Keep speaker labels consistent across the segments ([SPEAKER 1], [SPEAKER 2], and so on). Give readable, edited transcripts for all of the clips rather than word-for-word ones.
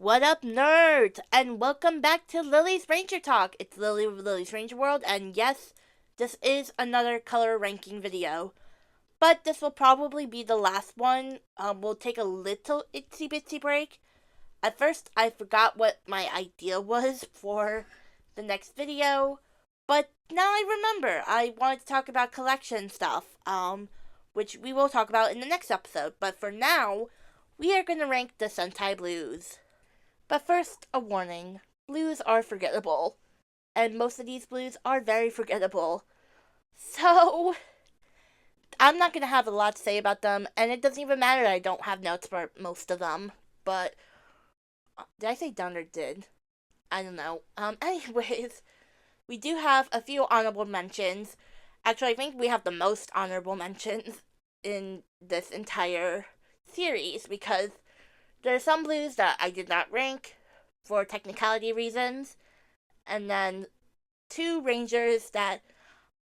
[SPEAKER 1] What up, nerds? And welcome back to Lily's Ranger Talk. It's Lily with Lily's Ranger World, and yes, this is another color ranking video. But this will probably be the last one. We'll take a little itsy bitsy break. At first, I forgot what my idea was for the next video, but now I remember. I wanted to talk about collection stuff, which we will talk about in the next episode. But for now, we are going to rank the Sentai Blues. But first, a warning. Blues are forgettable. And most of these blues are very forgettable. So, I'm not going to have a lot to say about them, and it doesn't even matter that I don't have notes for most of them. But, did I say done or did? I don't know. Anyways, we do have a few honorable mentions. Actually, I think we have the most honorable mentions in this entire series because there are some blues that I did not rank for technicality reasons, and then two rangers that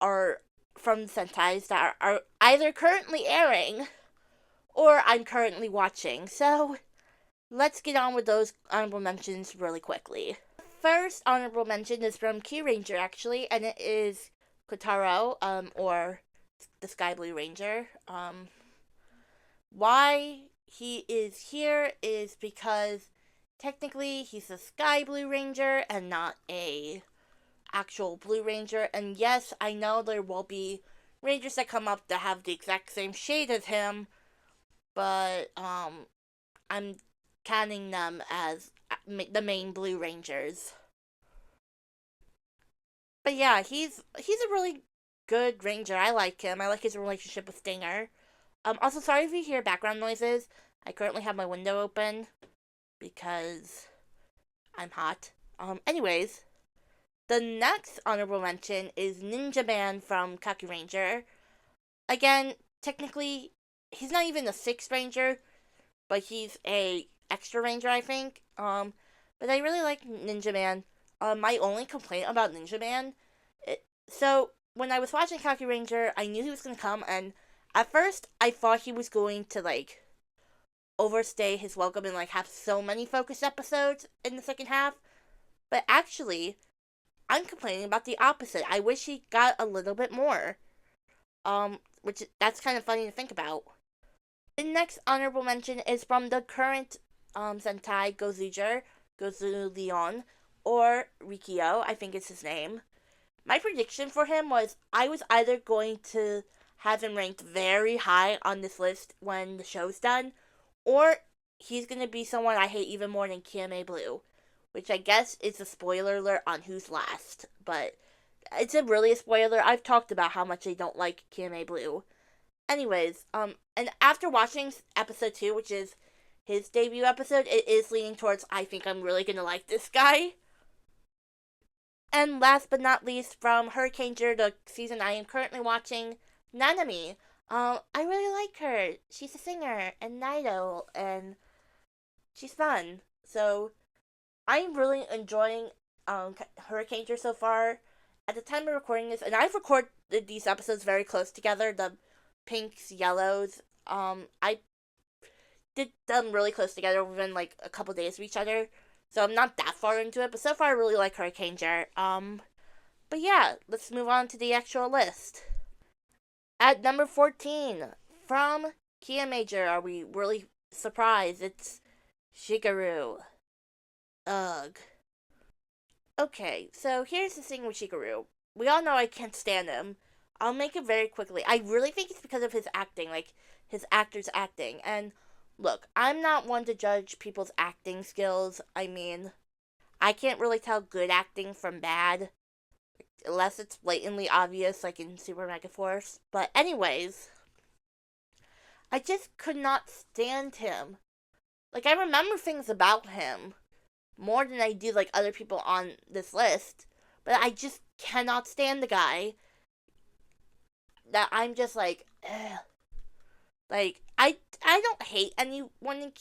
[SPEAKER 1] are from Sentais that are either currently airing or I'm currently watching. So let's get on with those honorable mentions really quickly. First honorable mention is from Kyuranger actually, and it is Kotaro, or the Sky Blue Ranger. Why he is here is because technically he's a Sky Blue Ranger and not a actual Blue Ranger. And yes, I know there will be Rangers that come up that have the exact same shade as him, but I'm counting them as the main Blue Rangers. But yeah, he's a really good ranger. I like him. I like his relationship with Stinger. Also, sorry if you hear background noises. I currently have my window open because I'm hot. Anyways, the next honorable mention is Ninja Man from Kakuranger. Again, technically, he's not even a 6th ranger, but he's a extra ranger, I think. But I really like Ninja Man. My only complaint about Ninja Man, so when I was watching Kakuranger, I knew he was gonna come, and at first I thought he was going to like overstay his welcome and like have so many focus episodes in the second half. But actually, I'm complaining about the opposite. I wish he got a little bit more. Which that's kind of funny to think about. The next honorable mention is from the current Sentai Gozuger, Gozu Leon, or Rikio, I think it's his name. My prediction for him was I was either going to have him ranked very high on this list when the show's done, or he's going to be someone I hate even more than Kiame Blue, which I guess is a spoiler alert on who's last, but it's really a spoiler. I've talked about how much I don't like Kiame Blue. Anyways, and after watching episode 2, which is his debut episode, it is leaning towards I think I'm really gonna like this guy. And last but not least, from Hurricaneger, the season I am currently watching, Nanami. I really like her. She's a singer and an idol, and she's fun. So I'm really enjoying Hurricaneger so far. At the time of recording this, and I've recorded these episodes very close together, the pinks, yellows. I did them really close together within like a couple days of each other. So I'm not that far into it, but so far I really like Hurricaneger. But yeah, let's move on to the actual list. At number 14, from Kia Major, are we really surprised? It's Shigeru. Ugh. Okay, so here's the thing with Shigeru. We all know I can't stand him. I'll make it very quickly. I really think it's because of his acting, like his actor's acting. And look, I'm not one to judge people's acting skills. I mean, I can't really tell good acting from bad, unless it's blatantly obvious, like in Super Mega Force. But, anyways, I just could not stand him. Like, I remember things about him more than I do, like, other people on this list, but I just cannot stand the guy. That I'm just like, ugh. Like, I don't hate anyone.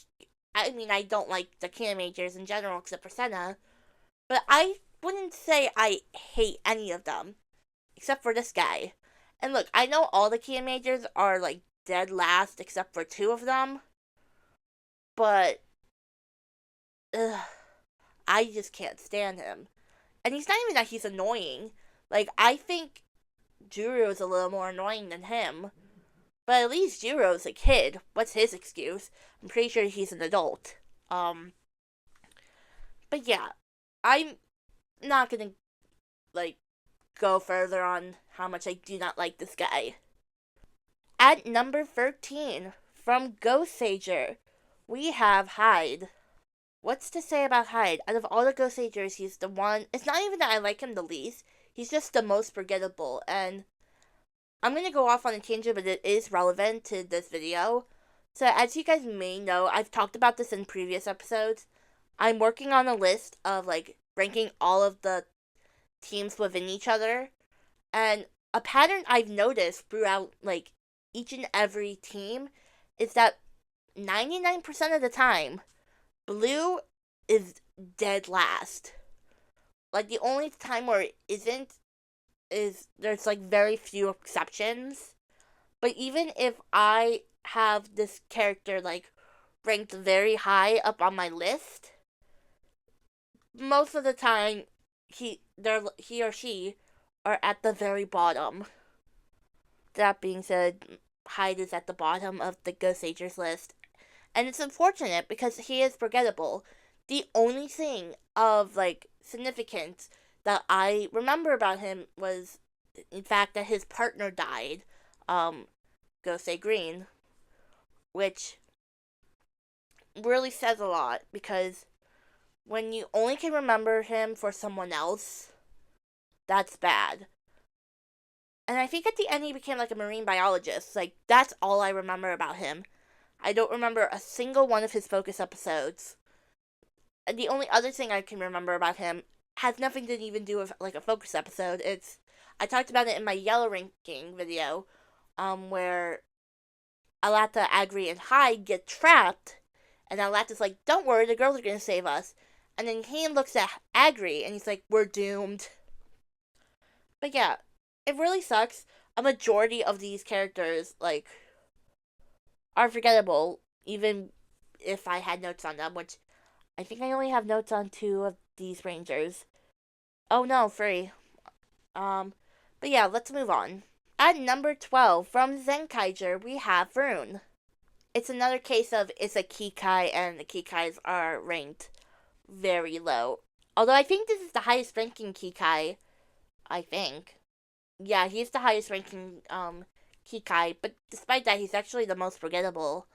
[SPEAKER 1] I mean, I don't like the Kia Majors in general, except for Senna. But I wouldn't say I hate any of them, except for this guy. And look, I know all the Kia Majors are, like, dead last, except for two of them. But ugh, I just can't stand him. And he's not even that he's annoying. Like, I think Juro is a little more annoying than him. But at least Juro's a kid. What's his excuse? I'm pretty sure he's an adult. But yeah, I'm not gonna, like, go further on how much I do not like this guy. At number 13, from Ghost Sager, we have Hyde. What's to say about Hyde? Out of all the Ghost Sagers, he's the one. It's not even that I like him the least. He's just the most forgettable. And I'm gonna go off on a tangent, but it is relevant to this video. So, as you guys may know, I've talked about this in previous episodes. I'm working on a list of, like, ranking all of the teams within each other. And a pattern I've noticed throughout, like, each and every team is that 99% of the time, Blue is dead last. Like, the only time where it isn't is there's, like, very few exceptions. But even if I have this character, like, ranked very high up on my list, most of the time he or she are at the very bottom. That being said, Hyde is at the bottom of the Ghost Sagers list. And it's unfortunate because he is forgettable. The only thing of, like, significance that I remember about him was, in fact, that his partner died, Gosei Green, which really says a lot because when you only can remember him for someone else, that's bad. And I think at the end he became, like, a marine biologist. Like, that's all I remember about him. I don't remember a single one of his focus episodes. And the only other thing I can remember about him has nothing to even do with, like, a focus episode. I talked about it in my yellow ranking video, where Alata, Agri, and Hyde get trapped, and Alata's like, don't worry, the girls are gonna save us. And then he looks at Agri, and he's like, we're doomed. But yeah, it really sucks. A majority of these characters, like, are forgettable, even if I had notes on them, which I think I only have notes on 2 of these rangers. Oh no, 3. But yeah, let's move on. At number 12, from Zenkaiger, we have Rune. It's another case of it's a Kikai, and the Kikais are ranked very low. Although I think this is the highest ranking Kikai, I think. Yeah, he's the highest ranking, Kikai, but despite that, he's actually the most forgettable.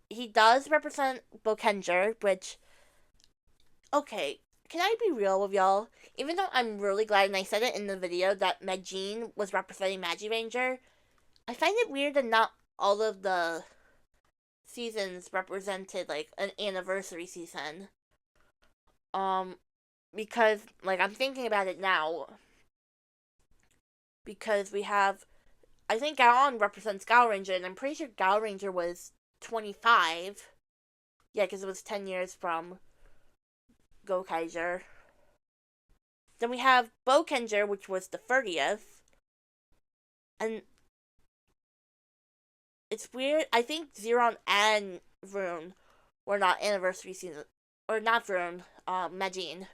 [SPEAKER 1] He does represent Bokenger, which, okay, can I be real with y'all? Even though I'm really glad, and I said it in the video, that Majin was representing Magiranger, I find it weird that not all of the seasons represented, like, an anniversary season. Because, like, I'm thinking about it now. Because we have, I think Gaon represents Gaoranger, and I'm pretty sure Gaoranger was 25. Yeah, because it was 10 years from Gokaiger. Then we have Bokenger, which was the 30th. And it's weird. I think Zeron and Rune were not anniversary season. Or not Rune, Majin.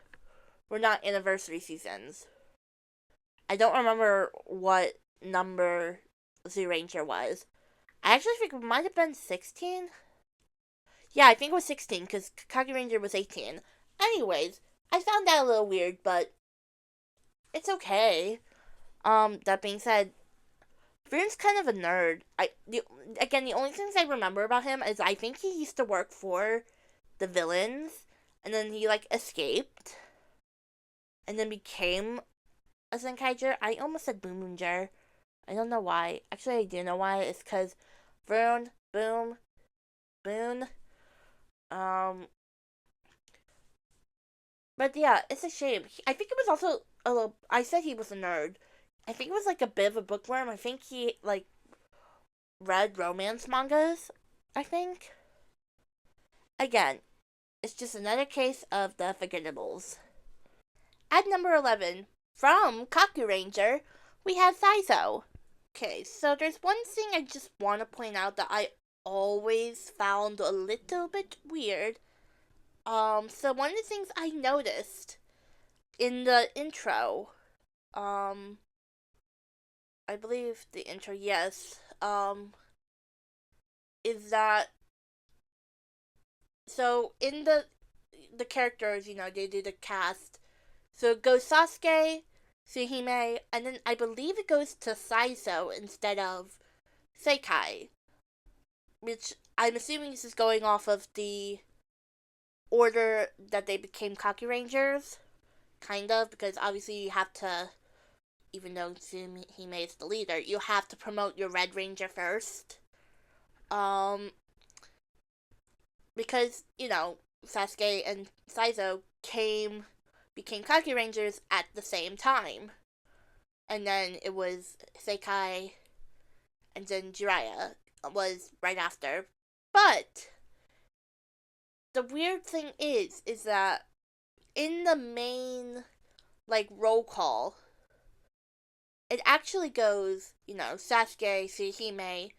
[SPEAKER 1] Were not anniversary seasons. I don't remember what number Zyuranger was. I actually think it might have been 16. Yeah, I think it was 16 because Kageranger was 18. Anyways, I found that a little weird, but it's okay. That being said, Rune's kind of a nerd. The only things I remember about him is I think he used to work for the villains, and then he, like, escaped, and then became a Zenkaiger. I almost said Boomonger. I don't know why. Actually, I do know why. It's because Rune, Boom, Boon. But yeah, it's a shame. I think it was also a little. I said he was a nerd. I think it was, like, a bit of a bookworm. I think he, like, read romance mangas. I think. Again, it's just another case of the forgettables. At number 11, from Kakuranger, we have Saizo. Okay, so there's one thing I just want to point out that I always found a little bit weird. So one of the things I noticed in the intro, um, I believe the intro, yes, is that, so in the characters, they do the cast. So it goes Sasuke, Suhime, and then I believe it goes to Saizo instead of Sekai, which I'm assuming this is going off of the order that they became Kakurangers, kind of, because obviously you have to, even though Suhime is the leader, you have to promote your Red Ranger first. Um, because, Sasuke and Saizo became Kakurangers at the same time. And then it was Sekai, and then Jiraiya was right after. But the weird thing is that in the main, roll call, it actually goes, Sasuke, Suhime,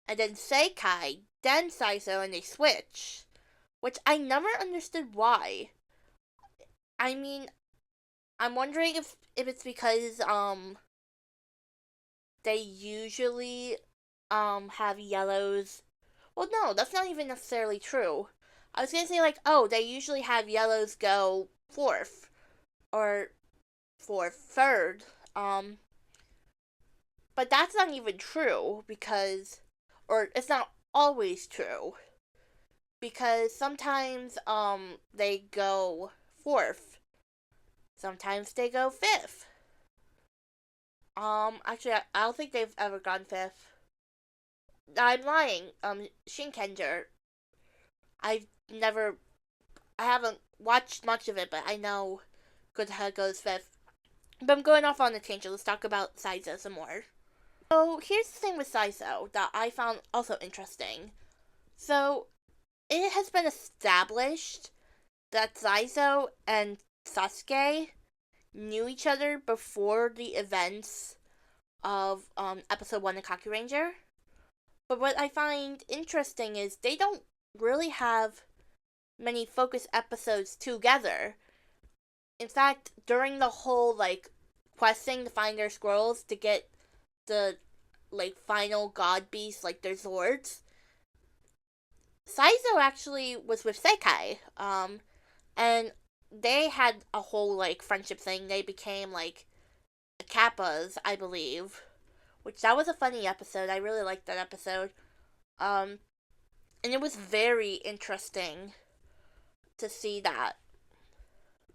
[SPEAKER 1] and then Sekai, then Saizo, and they switch. Which I never understood why. I mean, I'm wondering if it's because, they usually, have yellows. Well, no, that's not even necessarily true. I was gonna say, they usually have yellows go fourth, or for third, but that's not even true, because, or it's not always true, because sometimes, they go fourth, sometimes they go fifth. Actually, I don't think they've ever gone fifth. I'm lying. Shinkenger, I've never, I haven't watched much of it, but I know Good Head goes fifth. But I'm going off on a tangent. Let's talk about Saizo some more. So here's the thing with Saizo that I found also interesting. So it has been established that Saizo and Sasuke knew each other before the events of episode 1 of Kakuranger. But what I find interesting is they don't really have many focus episodes together. In fact, during the whole questing to find their scrolls to get the final god beasts, their swords, Saizo actually was with Sekai. And they had a whole friendship thing. They became Kappas, I believe. Which that was a funny episode. I really liked that episode. And it was very interesting to see that.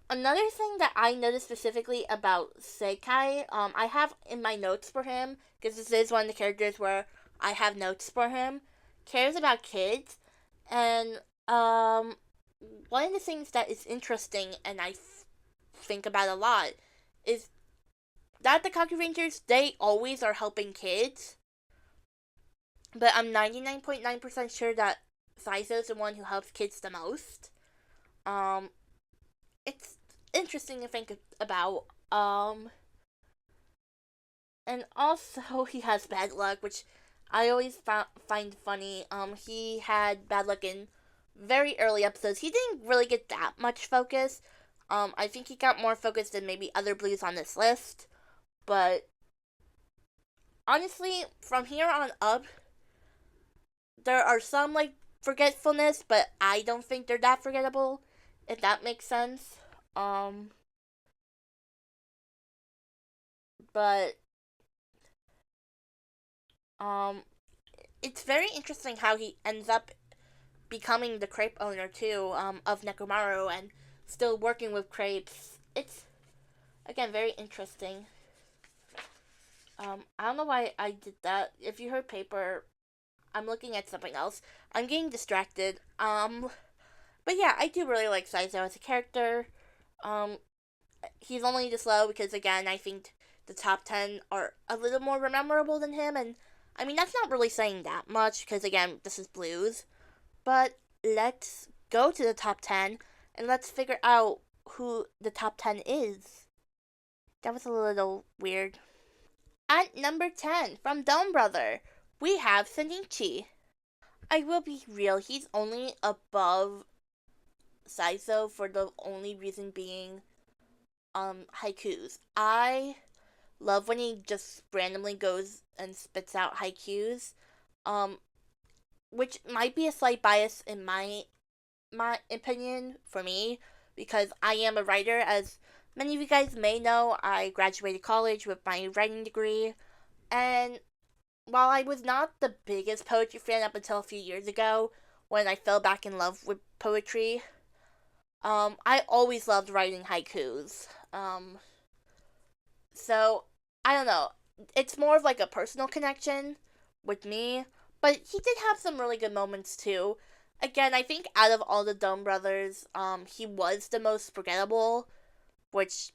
[SPEAKER 1] Another thing that I noticed specifically about Sekai, I have in my notes for him, because this is one of the characters where I have notes for him, cares about kids, and one of the things that is interesting and I think about a lot is that the Kakurangers, they always are helping kids, but I'm 99.9% sure that Saizo is the one who helps kids the most. It's interesting to think about. And also he has bad luck, which I always find funny. He had bad luck in very early episodes. He didn't really get that much focus. I think he got more focus than maybe other blues on this list. But honestly, from here on up, there are some forgetfulness, but I don't think they're that forgettable, if that makes sense. But it's very interesting how he ends up becoming the crepe owner too, of Nekomaru, and still working with crepes. It's again very interesting. I don't know why I did that. If you heard paper, I'm looking at something else. I'm getting distracted. But yeah, I do really like Saizo as a character. Um, he's only this low because, again, I think the top 10 are a little more memorable than him, and I mean, that's not really saying that much because, again, this is blues. But let's go to the top 10 and let's figure out who the top 10 is. That was a little weird. At number 10, from Dome Brother, we have Shinichi. I will be real, he's only above Saizo for the only reason being haikus. I love when he just randomly goes and spits out haikus. Um which might be a slight bias in my opinion for me, because I am a writer. As many of you guys may know, I graduated college with my writing degree, and while I was not the biggest poetry fan up until a few years ago when I fell back in love with poetry, I always loved writing haikus. So I don't know. It's more of like a personal connection with me, but he did have some really good moments too. Again, I think out of all the Dome brothers, he was the most forgettable. Which,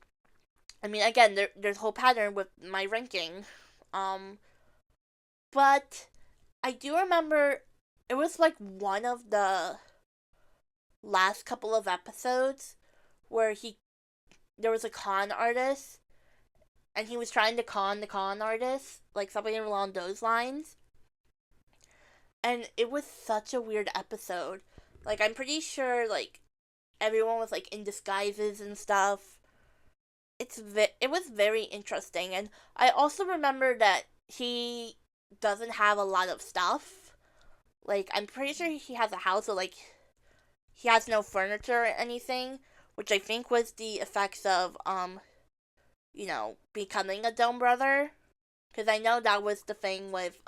[SPEAKER 1] I mean, again, there's a whole pattern with my ranking. Um, but I do remember it was like one of the last couple of episodes where there was a con artist and he was trying to con the con artist, like something along those lines. And it was such a weird episode. Like, I'm pretty sure, like, everyone was, like, in disguises and stuff. It was very interesting. And I also remember that he doesn't have a lot of stuff. Like, I'm pretty sure he has a house, so, like, he has no furniture or anything, which I think was the effects of, becoming a Dome Brother. Because I know that was the thing with,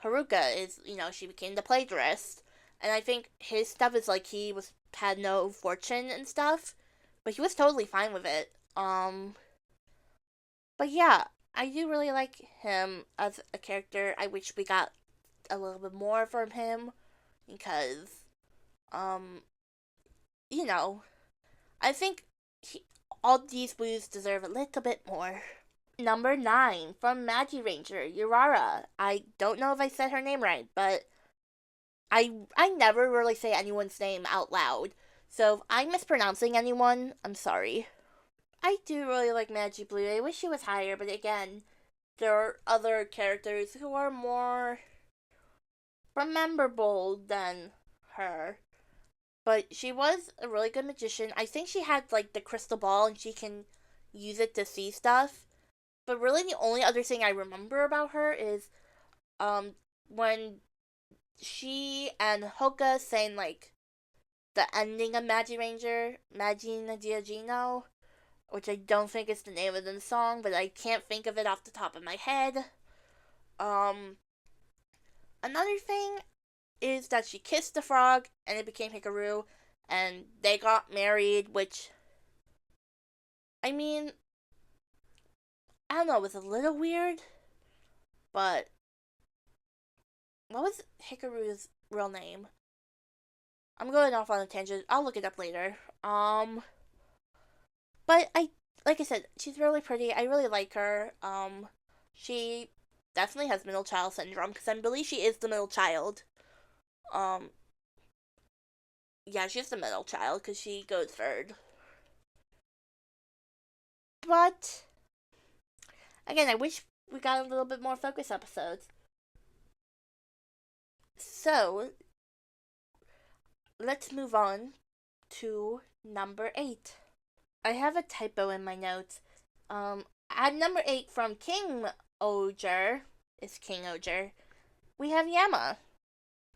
[SPEAKER 1] Haruka, is, she became the plagiarist. And I think his stuff is like had no fortune and stuff, but he was totally fine with it. But yeah, I do really like him as a character. I wish we got a little bit more from him because, um, you know, I think all these blues deserve a little bit more. Number 9 from Magi Ranger, Urara. I don't know if I said her name right, but I never really say anyone's name out loud. So if I'm mispronouncing anyone, I'm sorry. I do really like Magi Blue. I wish she was higher, but again, there are other characters who are more rememberable than her. But she was a really good magician. I think she had like the crystal ball and she can use it to see stuff. But really the only other thing I remember about her is when she and Hoka sang like the ending of Magi Ranger, Magi Nagiagino, which I don't think is the name of the song, but I can't think of it off the top of my head. Um, Another thing is that she kissed the frog and it became Hikaru, and they got married, which, I mean, I don't know, it was a little weird, but what was Hikaru's real name? I'm going off on a tangent. I'll look it up later. But like I said, she's really pretty. I really like her. She definitely has middle child syndrome because I believe she is the middle child. Um, yeah, she's the middle child because she goes third. But again, I wish we got a little bit more focus episodes. So let's move on to number 8. I have a typo in my notes. At number 8 from King Oger, is King Oger, we have Yama.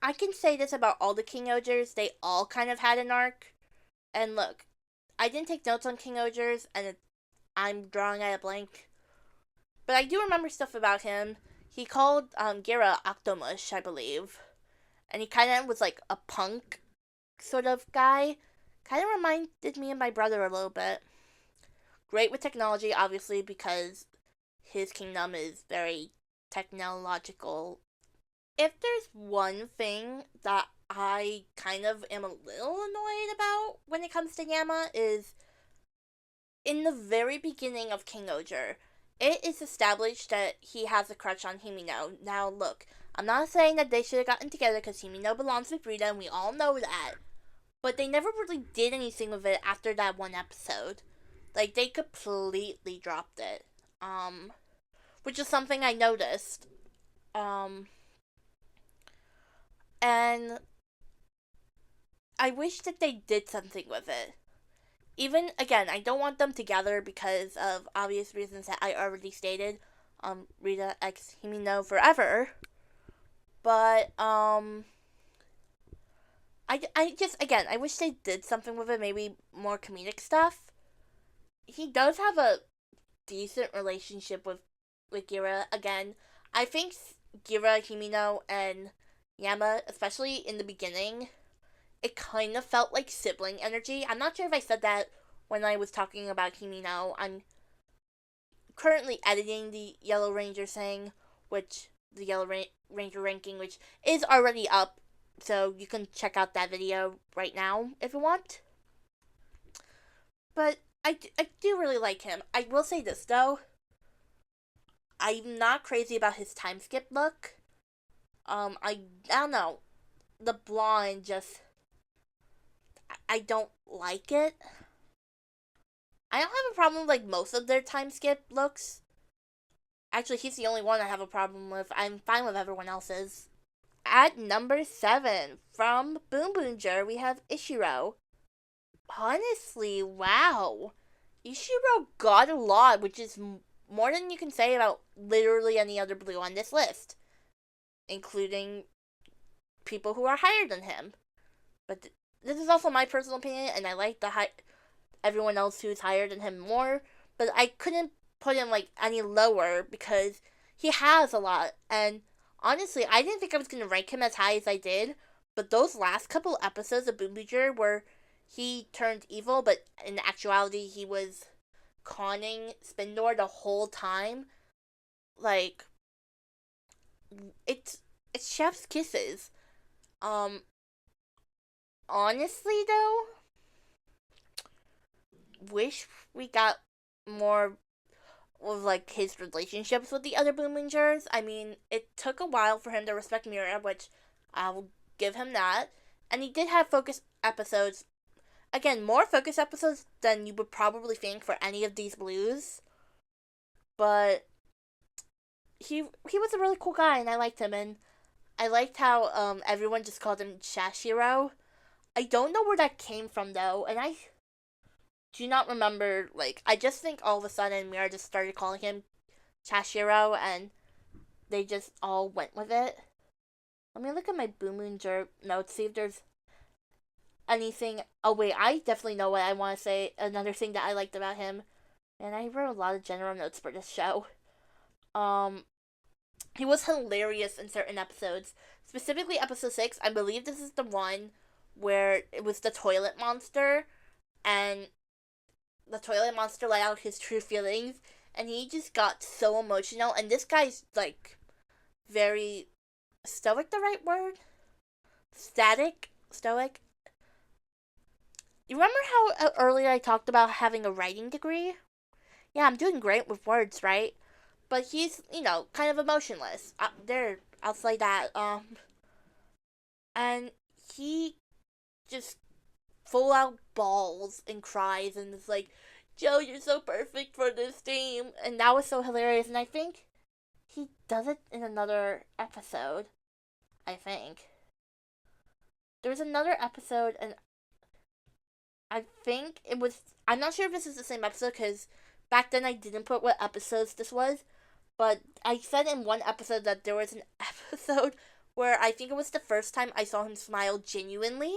[SPEAKER 1] I can say this about all the King Ogers, they all kind of had an arc. And look, I didn't take notes on King Ogers, and I'm drawing at a blank. But I do remember stuff about him. He called Gira Octomush, I believe. And he kind of was like a punk sort of guy. Kind of reminded me of my brother a little bit. Great with technology, obviously, because his kingdom is very technological. If there's one thing that I kind of am a little annoyed about when it comes to Yama is in the very beginning of King Oger, it is established that he has a crush on Himino. Now, look, I'm not saying that they should have gotten together because Himino belongs with Rita, and we all know that. But they never really did anything with it after that one episode. Like, they completely dropped it. Which is something I noticed. And I wish that they did something with it. Even, again, I don't want them together because of obvious reasons that I already stated. Rita X Himino forever. But, I just, again, I wish they did something with it, maybe more comedic stuff. He does have a decent relationship with Gira. Again, I think Gira, Himino, and Yama, especially in the beginning, it kind of felt like sibling energy. I'm not sure if I said that when I was talking about Himino. I'm currently editing the Yellow Ranger thing, which the Yellow Ranger ranking, which is already up, so you can check out that video right now if you want. But I do really like him. I will say this though, I'm not crazy about his time skip look. I don't know, the blonde just, I don't like it. I don't have a problem with like most of their time skip looks. Actually, he's the only one I have a problem with. I'm fine with everyone else's. At number 7, from Boom Boomger, we have Ishiro. Honestly, wow. Ishiro got a lot, which is more than you can say about literally any other blue on this list, including people who are higher than him. But this is also my personal opinion, and I like everyone else who's higher than him more, but I couldn't put him like any lower because he has a lot. And honestly, I didn't think I was gonna rank him as high as I did, but those last couple episodes of Boom Boomger where he turned evil, but in actuality he was conning Spindor the whole time, like, it's chef's kisses. Honestly though, wish we got more of like his relationships with the other Boom Boomgers. I mean, it took a while for him to respect Mira, which I'll give him that. And he did have focus episodes. Again, more focus episodes than you would probably think for any of these blues. But he was a really cool guy, and I liked him. And I liked how everyone just called him Shashiro. I don't know where that came from though, and I do not remember. Like, I just think all of a sudden Mira just started calling him Chashiro, and they just all went with it. Let me look at my Boom Boomger notes, see if there's anything. Oh wait, I definitely know what I want to say. Another thing that I liked about him, and I wrote a lot of general notes for this show. He was hilarious in certain episodes, specifically episode 6. I believe this is the one where it was the toilet monster, and the toilet monster let out his true feelings, and he just got so emotional. And this guy's like very stoic, the right word? Stoic. You remember how earlier I talked about having a writing degree? Yeah, I'm doing great with words, right? But he's, kind of emotionless. I'll say that. And he just full out bawls and cries and is like, Joe, you're so perfect for this team. And that was so hilarious. And I think he does it in another episode. I think. There was another episode, and I think it was. I'm not sure if this is the same episode because back then I didn't put what episodes this was. But I said in one episode that there was an episode where I think it was the first time I saw him smile genuinely.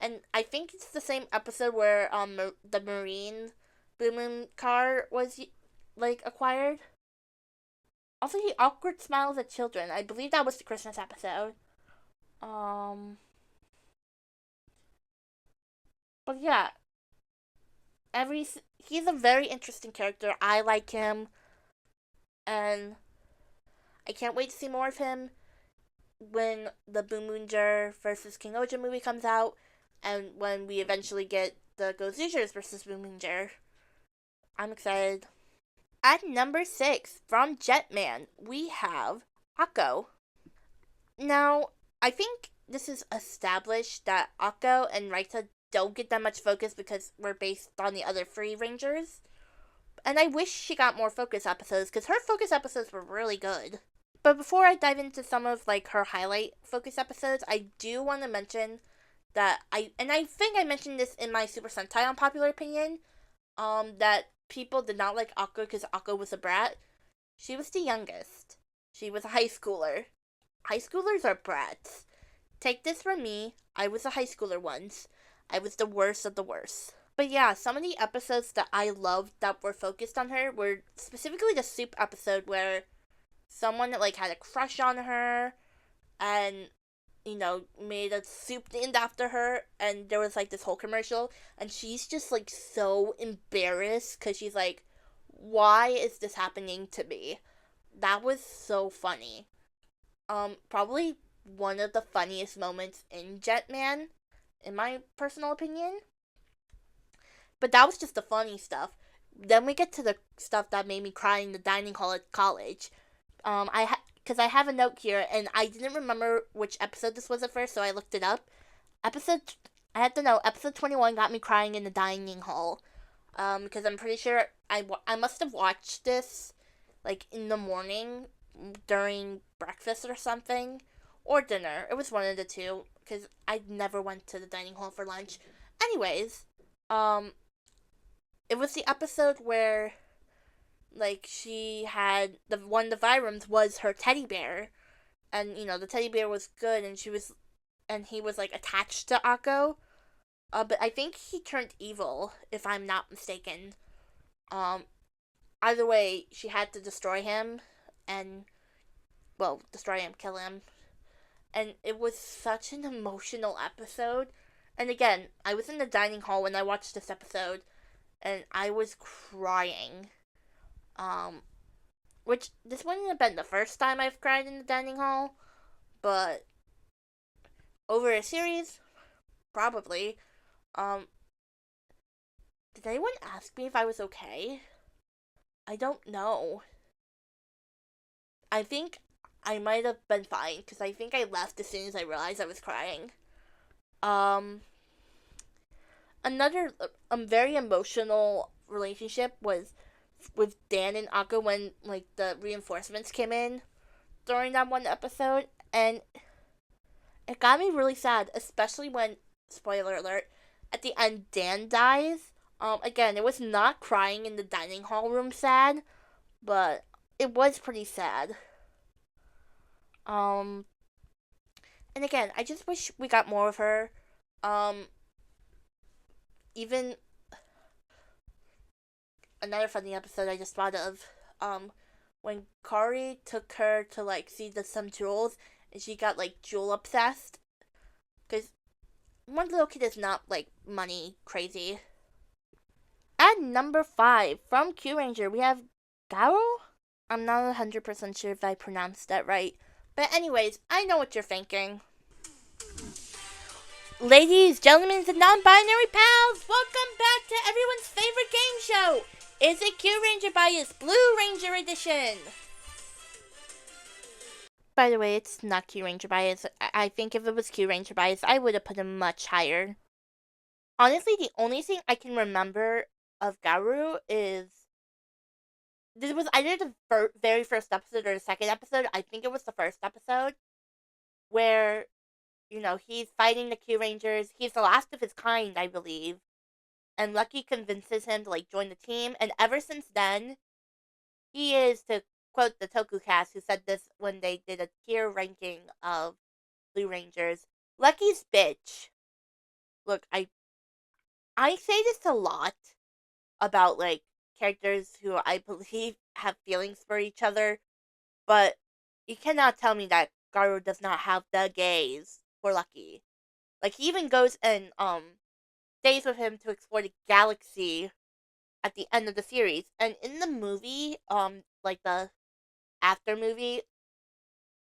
[SPEAKER 1] And I think it's the same episode where the Marine Boom Boom car was like acquired. Also, he awkward smiles at children. I believe that was the Christmas episode. But yeah, he's a very interesting character. I like him, and I can't wait to see more of him when the Boom Boomger versus King Oja movie comes out, and when we eventually get the Gozuzers versus Boom Boomger. I'm excited. At number 6, from Jetman, we have Akko. Now, I think this is established that Akko and Raita don't get that much focus because we're based on the other three Rangers. And I wish she got more focus episodes because her focus episodes were really good. But before I dive into some of like her highlight focus episodes, I do want to mention that I think I mentioned this in my Super Sentai Unpopular Opinion, that people did not like Akko because Akko was a brat. She was the youngest. She was a high schooler. High schoolers are brats. Take this from me, I was a high schooler once. I was the worst of the worst. But yeah, some of the episodes that I loved that were focused on her were specifically the soup episode where someone like had a crush on her and made a soup named after her, and there was like this whole commercial, and she's just like so embarrassed because she's like, why is this happening to me? That was so funny. Probably one of the funniest moments in Jetman, in my personal opinion. But that was just the funny stuff. Then we get to the stuff that made me cry in the dining hall at college. Because I have a note here, and I didn't remember which episode this was at first, so I looked it up. I had to know, episode 21 got me crying in the dining hall. Because I'm pretty sure I must have watched this, like, in the morning during breakfast or something, or dinner. It was one of the two, because I never went to the dining hall for lunch. Anyways, it was the episode where, like, she had one of the Virums was her teddy bear, and the teddy bear was good, and he was like attached to Akko. But I think he turned evil, if I'm not mistaken. Um, Either way, she had to destroy him, and destroy him, kill him, and it was such an emotional episode. And again, I was in the dining hall when I watched this episode, and I was crying. Which this wouldn't have been the first time I've cried in the dining hall, but over a series, probably. Um, did anyone ask me if I was okay? I don't know. I think I might have been fine because I think I left as soon as I realized I was crying. Um, Another very emotional relationship was with Dan and Akko when like the reinforcements came in during that one episode, and it got me really sad, especially when, spoiler alert, at the end Dan dies. Again, it was not crying in the dining hall room sad, but it was pretty sad. Um, and again, I just wish we got more of her. Um, Even another funny episode I just thought of, when Kari took her to like see some jewels, and she got like jewel obsessed, because one little kid is not like money crazy. At number 5 from Kyuranger, we have Garo. I'm not 100% sure if I pronounced that right, but anyways, I know what you're thinking. Ladies, gentlemen, and non-binary pals, welcome back to everyone's favorite game show. Is it Kyuranger Bias Blue Ranger Edition? By the way, it's not Kyuranger Bias. I think if it was Kyuranger Bias, I would have put him much higher. Honestly, the only thing I can remember of Garu is this was either the very first episode or the second episode. I think it was the first episode where he's fighting the Kyurangers. He's the last of his kind, I believe. And Lucky convinces him to like join the team, and ever since then, he is, to quote the TokuCast, who said this when they did a tier ranking of Blue Rangers, Lucky's bitch. Look, I say this a lot about like characters who I believe have feelings for each other, but you cannot tell me that Garu does not have the gaze for Lucky. Like, he even goes and stays with him to explore the galaxy at the end of the series. And in the movie, like the after movie,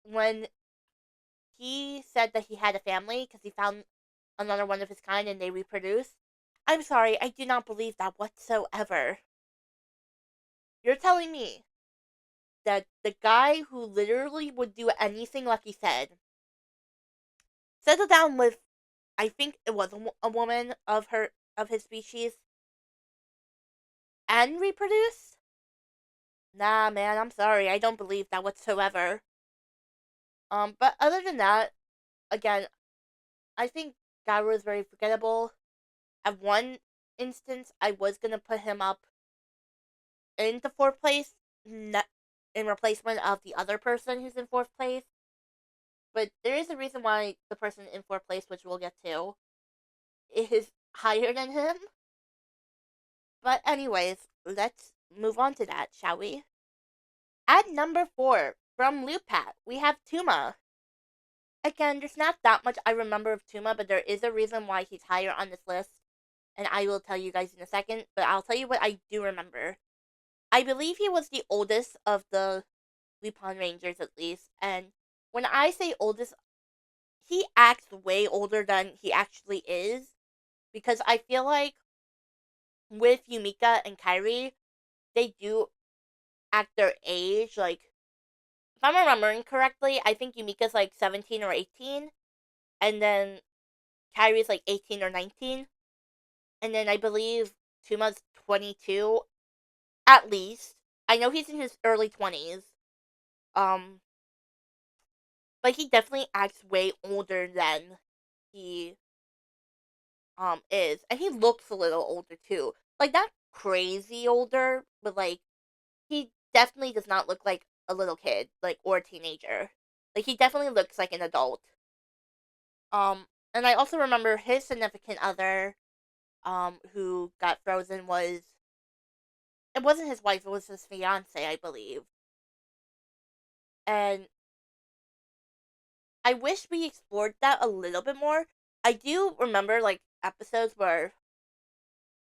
[SPEAKER 1] when he said that he had a family because he found another one of his kind and they reproduced, I'm sorry, I do not believe that whatsoever. You're telling me that the guy who literally would do anything Lucky said settled down with, I think it was a woman of his species, and reproduce? Nah, man, I'm sorry, I don't believe that whatsoever. But other than that, again, I think Garu is very forgettable. At one instance, I was gonna put him up into fourth place, in replacement of the other person who's in fourth place. But there is a reason why the person in fourth place, which we'll get to, is higher than him. But anyways, let's move on to that, shall we? At number 4, from Lupat, we have Tuma. Again, there's not that much I remember of Tuma, but there is a reason why he's higher on this list, and I will tell you guys in a second, but I'll tell you what I do remember. I believe he was the oldest of the Lupin Rangers, at least, and when I say oldest, he acts way older than he actually is, because I feel like with Yumika and Kairi, they do act their age. Like, if I'm remembering correctly, I think Yumika's like 17 or 18, and then Kairi's like 18 or 19, and then I believe Tuma's 22, at least. I know he's in his early 20s, um, but he definitely acts way older than he is, and he looks a little older too. Like, not crazy older, but like he definitely does not look like a little kid, like, or a teenager. Like, he definitely looks like an adult. And I also remember his significant other, who got frozen was, it wasn't his wife, it was his fiance, I believe. And I wish we explored that a little bit more. I do remember, like, episodes where,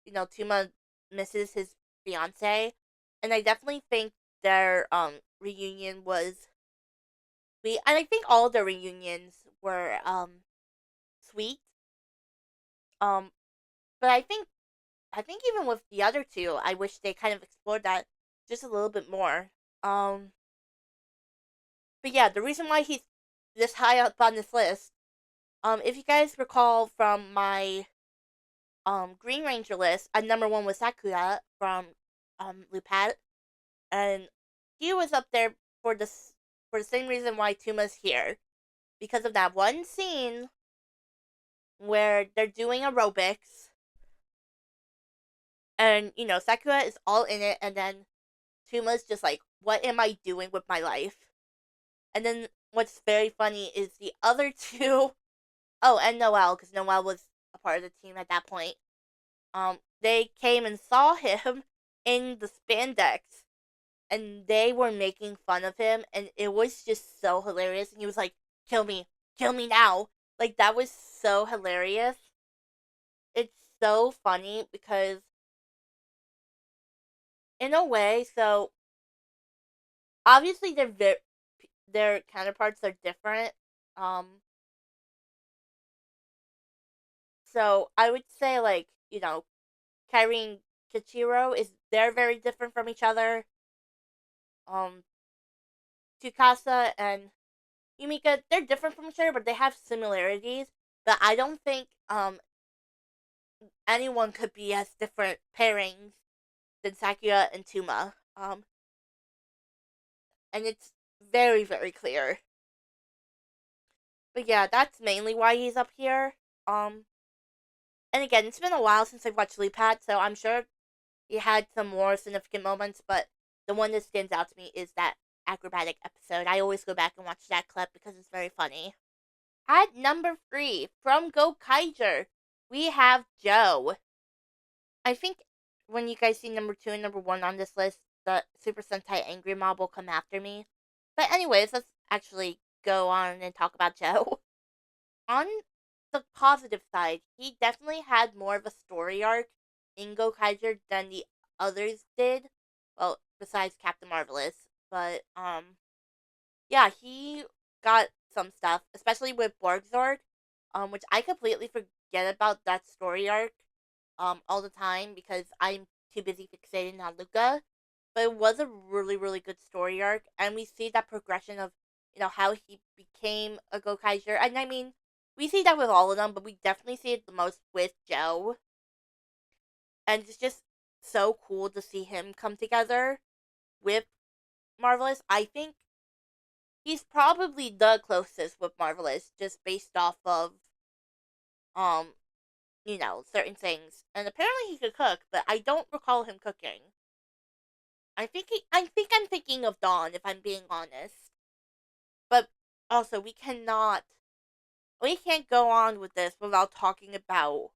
[SPEAKER 1] Tuma misses his fiance, and I definitely think their, reunion was sweet. And I think all the reunions were, sweet. Um, but I think even with the other two, I wish they kind of explored that just a little bit more. Um, but yeah, the reason why he's this high up on this list, if you guys recall from my Green Ranger list, number 1 was Sakura from Lupat, and he was up there for this for the same reason why Tuma's here, because of that one scene where they're doing aerobics, and Sakura is all in it, and then Tuma's just like, what am I doing with my life? And then what's very funny is the other two, oh, and Noelle, because Noelle was a part of the team at that point. They came and saw him in the spandex, and they were making fun of him, and it was just so hilarious. And he was like, kill me now. Like, that was so hilarious. It's so funny because, in a way, so obviously their counterparts are different. Um, so I would say, like, Kairi and Kichiro they're very different from each other. Um, Tsukasa and Yumika, they're different from each other, but they have similarities. But I don't think anyone could be as different pairings than Sakura and Tuma. And it's very, very clear. But yeah, that's mainly why he's up here. And again, it's been a while since I've watched Lupat, so I'm sure he had some more significant moments, but the one that stands out to me is that acrobatic episode. I always go back and watch that clip because it's very funny. At number 3, from Gokaiger, we have Joe. I think when you guys see number 2 and number 1 on this list, the Super Sentai Angry Mob will come after me. But anyways, let's actually go on and talk about Joe. On the positive side, he definitely had more of a story arc in Gokaiger than the others did. Well, besides Captain Marvelous. But, yeah, he got some stuff, especially with Borgzord, which I completely forget about that story arc, all the time because I'm too busy fixating on Luca. But it was a really, really good story arc, and we see that progression of, how he became a Gokaiger. And I mean, we see that with all of them, but we definitely see it the most with Joe. And it's just so cool to see him come together with Marvelous. I think he's probably the closest with Marvelous, just based off of um, certain things. And apparently he could cook, but I don't recall him cooking. I think I'm thinking of Dawn, if I'm being honest. But also, we can't go on with this without talking about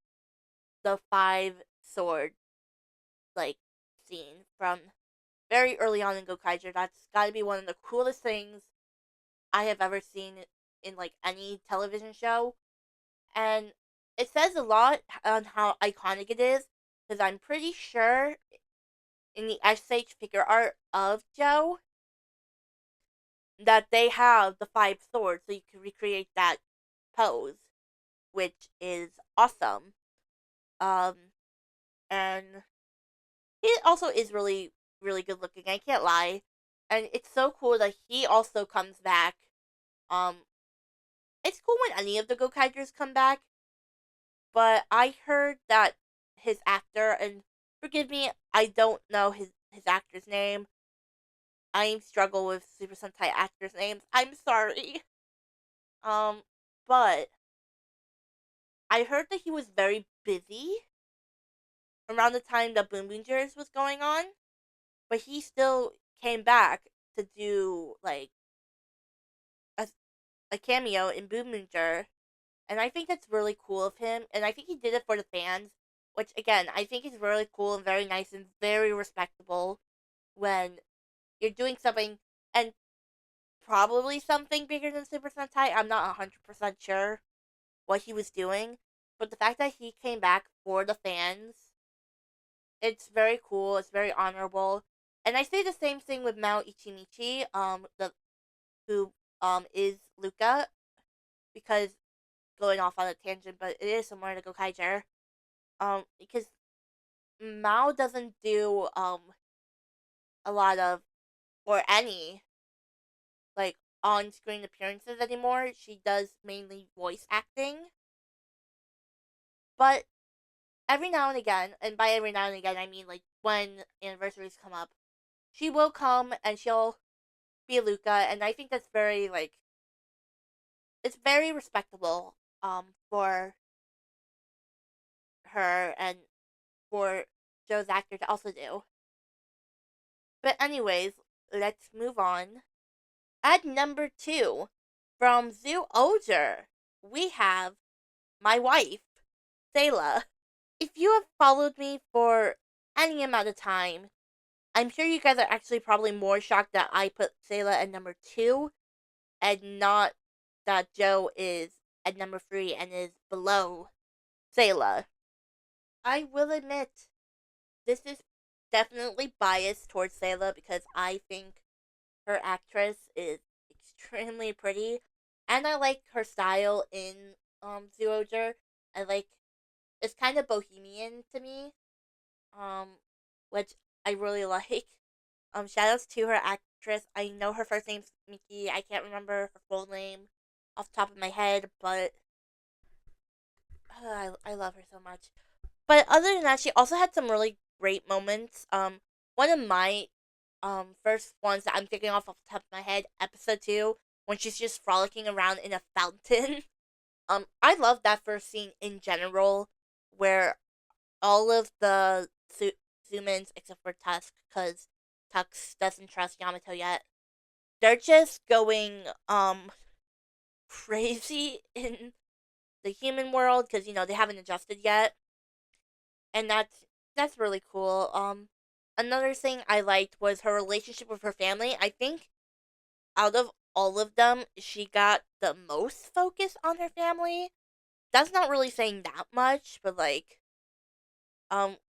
[SPEAKER 1] the five sword like scene from very early on in Gokaiger. That's got to be one of the coolest things I have ever seen in like any television show, and it says a lot on how iconic it is because I'm pretty sure in the SH figure art of Joe that they have the five swords, so you can recreate that pose, which is awesome. Um, and he also is really, really good looking. I can't lie, and it's so cool that he also comes back. Um, it's cool when any of the Gokaigers come back, but I heard that his actor, and forgive me, I don't know his actor's name. I struggle with Super Sentai actors' names. I'm sorry. Um, but I heard that he was very busy around the time that Boom Boongers was going on, but he still came back to do like a, a cameo in Boom Boonger, and I think that's really cool of him. And I think he did it for the fans, which again I think is really cool and very nice and very respectable when you're doing something and probably something bigger than Super Sentai. I'm not 100% sure what he was doing, but the fact that he came back for the fans, it's very cool. It's very honorable, and I say the same thing with Mao Ichimichi, the who is Luca, because going off on a tangent, but it is similar to Gokaiger, because Mao doesn't do a lot of or any like on screen appearances anymore. She does mainly voice acting, but every now and again, and by every now and again, I mean like when anniversaries come up, she will come and she'll be Luca, and I think that's very like it's very respectable for her and for Joe's actor to also do. But anyways, let's move on. At number 2, from Zoo Older, we have my wife, Sayla. If you have followed me for any amount of time, I'm sure you guys are actually probably more shocked that I put Sayla at number 2 and not that Joe is at number 3 and is below Sayla. I will admit, this is definitely biased towards Sayla because I think her actress is extremely pretty, and I like her style in Zoojer. I like it's kind of bohemian to me, um, which I really like. Shout outs to her actress. I know her first name's Miki. I can't remember her full name off the top of my head, but I love her so much. But other than that, she also had some really great moments. One of my first ones that I'm thinking off the top of my head, episode 2, when she's just frolicking around in a fountain. I love that first scene in general, where all of the Zoomins, except for Tusk, because Tusk doesn't trust Yamato yet, they're just going crazy in the human world because they haven't adjusted yet, and that's really cool. Another thing I liked was her relationship with her family. I think out of all of them, she got the most focus on her family. That's not really saying that much, but like,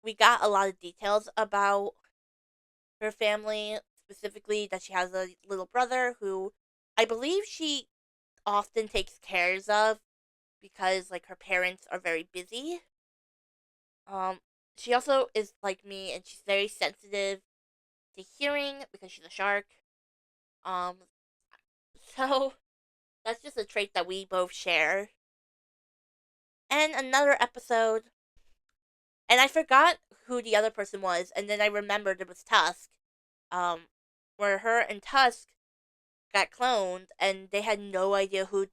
[SPEAKER 1] we got a lot of details about her family, specifically that she has a little brother who I believe she often takes cares of because like her parents are very busy. Um, she also is like me, and she's very sensitive to hearing because she's a shark. Um, so that's just a trait that we both share. And another episode, and I forgot who the other person was, and then I remembered it was Tusk. Um, where her and Tusk got cloned, and they had no idea who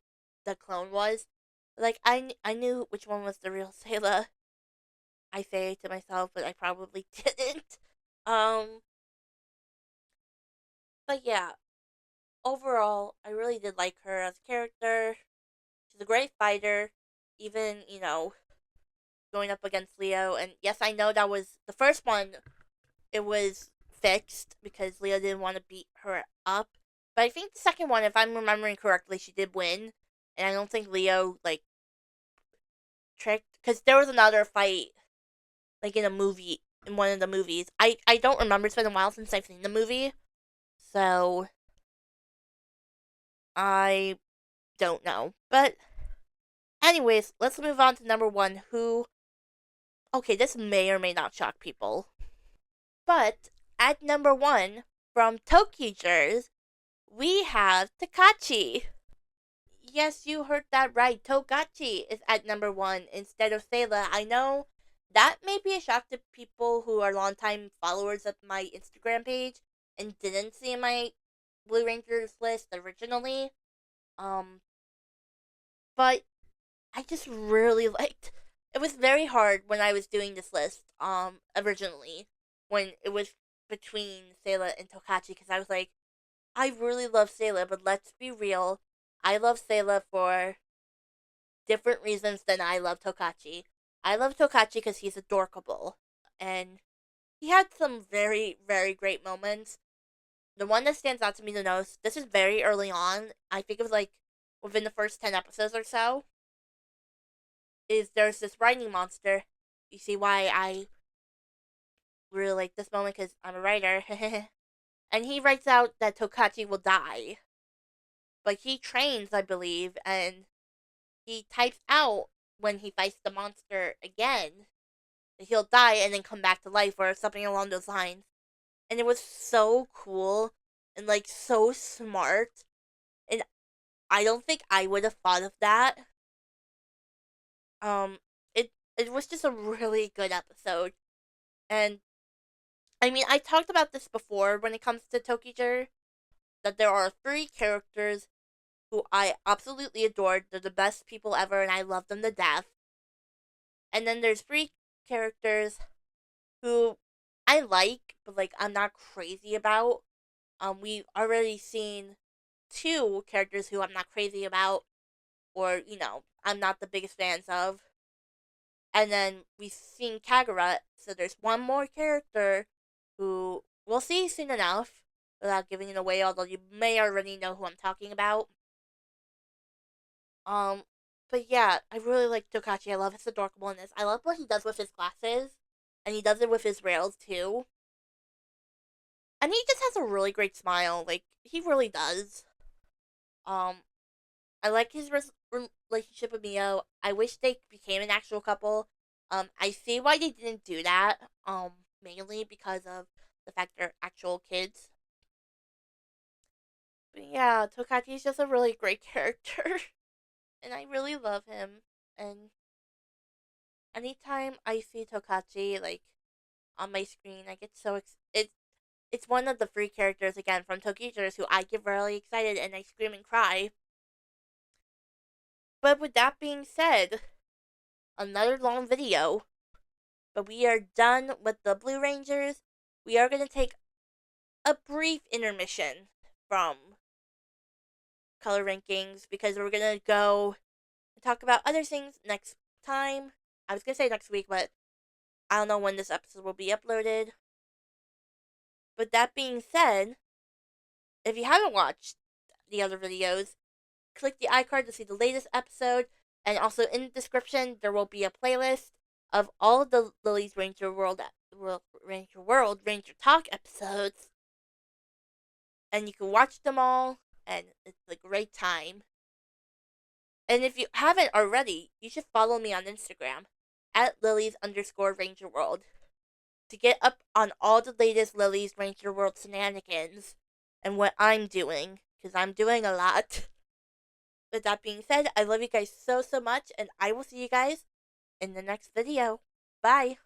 [SPEAKER 1] the clone was. Like, I knew which one was the real Sayla. I say it to myself, but I probably didn't. Um, but yeah, overall, I really did like her as a character. She's a great fighter, even, going up against Leo. And yes, I know that was the first one, it was fixed because Leo didn't want to beat her up. But I think the second one, if I'm remembering correctly, she did win. And I don't think Leo, like, tricked. Because there was another fight, like, in a movie, in one of the movies. I don't remember. It's been a while since I've seen the movie. So, I don't know. But, anyways, let's move on to number one, who. Okay, this may or may not shock people. But, at number one, from ToQGers, we have Takachi. Yes, you heard that right. Togachi is at number one instead of Sayla. I know that may be a shock to people who are longtime followers of my Instagram page and didn't see my Blue Rangers list originally. Um, but I just really liked. It was very hard when I was doing this list. Originally, when it was between Sayla and Tokachi, because I was like, I really love Sayla, but let's be real. I love Sayla for different reasons than I love Tokachi. I love Tokachi because he's adorable. And he had some very, very great moments. The one that stands out to me the most, this is very early on. I think it was like within the first 10 episodes or so. Is there's this writing monster. You see why I really like this moment because I'm a writer. And he writes out that Tokachi will die. But he trains, I believe, and he types out when he fights the monster again that he'll die and then come back to life or something along those lines. And it was so cool and like so smart. And I don't think I would have thought of that. Um it was just a really good episode. And I mean I talked about this before when it comes to Tokiger, that there are three characters who I absolutely adored. They're the best people ever and I love them to death. And then there's three characters who I like, but like I'm not crazy about. We've already seen two characters who I'm not crazy about, or I'm not the biggest fans of. And then we've seen Kagura, so there's one more character who we'll see soon enough, without giving it away, although you may already know who I'm talking about. Um, but yeah, I really like Tokachi. I love his adorableness. I love what he does with his glasses, and he does it with his rails too. And he just has a really great smile. Like he really does. Um, I like his relationship with Mio. I wish they became an actual couple. I see why they didn't do that. Mainly because of the fact they're actual kids. But yeah, Tokachi is just a really great character, and I really love him. And anytime I see Tokachi like on my screen, I get so it's one of the three characters again from Tokijers who I get really excited and I scream and cry. But with that being said, another long video. But we are done with the Blue Rangers. We are going to take a brief intermission from color rankings because we're going to go and talk about other things next time. I was going to say next week, but I don't know when this episode will be uploaded. But that being said, if you haven't watched the other videos, click the iCard to see the latest episode. And also in the description, there will be a playlist of all of the Lily's Ranger Ranger Talk episodes. And you can watch them all, and it's a great time. And if you haven't already, you should follow me on Instagram at Lily's_Ranger World to get up on all the latest Lily's Ranger World shenanigans and what I'm doing, because I'm doing a lot. With that being said, I love you guys so, so much, and I will see you guys in the next video. Bye!